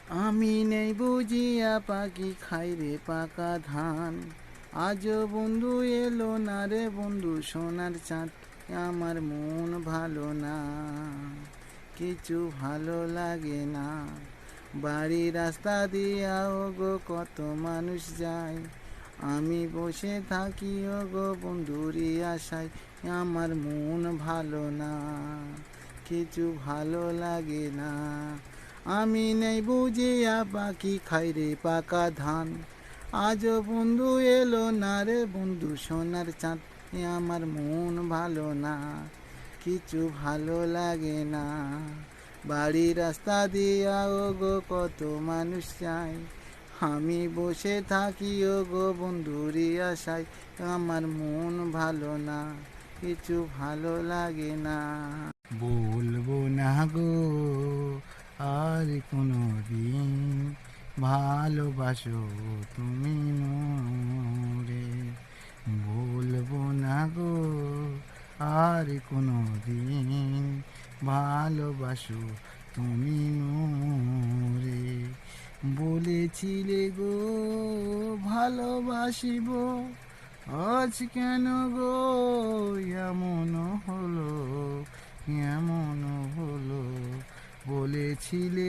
আমি নেই বুঝিয়া পাখি খাই রে পাকা ধান। আজও বন্ধু এলো না রে বন্ধু সোনার চাঁদ। আমার মন ভালো না, কিছু ভালো লাগে না। বাড়ির রাস্তা দিয়া ও গো কত মানুষ যায়, আমি বসে থাকি ও গো বন্ধুরি আশায়। আমার মন ভালো না, কিছু ভালো লাগে না। আমি নেই বুঝিয়া পাখি খাই রে পাকা ধান। আজও বন্ধু এলো না রে বন্ধু সোনার চাঁদ। আমার মন ভালো না, কিছু ভালো লাগে না। বাড়ির রাস্তা দিয়া ও গো কত মানুষ যায়, আমি বসে থাকি ও গো বন্ধুরি আশায়। আমার মন ভালো না, কিছু ভালো লাগে না। বলবো না গো আর কোনো দিন, ভালোবাসো তুমি মোরে। বলবো না গো আর কোনো দিন, ভালোবাসো তুমি মোরে। বলেছিলে গো ভালোবাসিব, আজ কেন গো এমন হলো, এমন হলো। বলেছিলে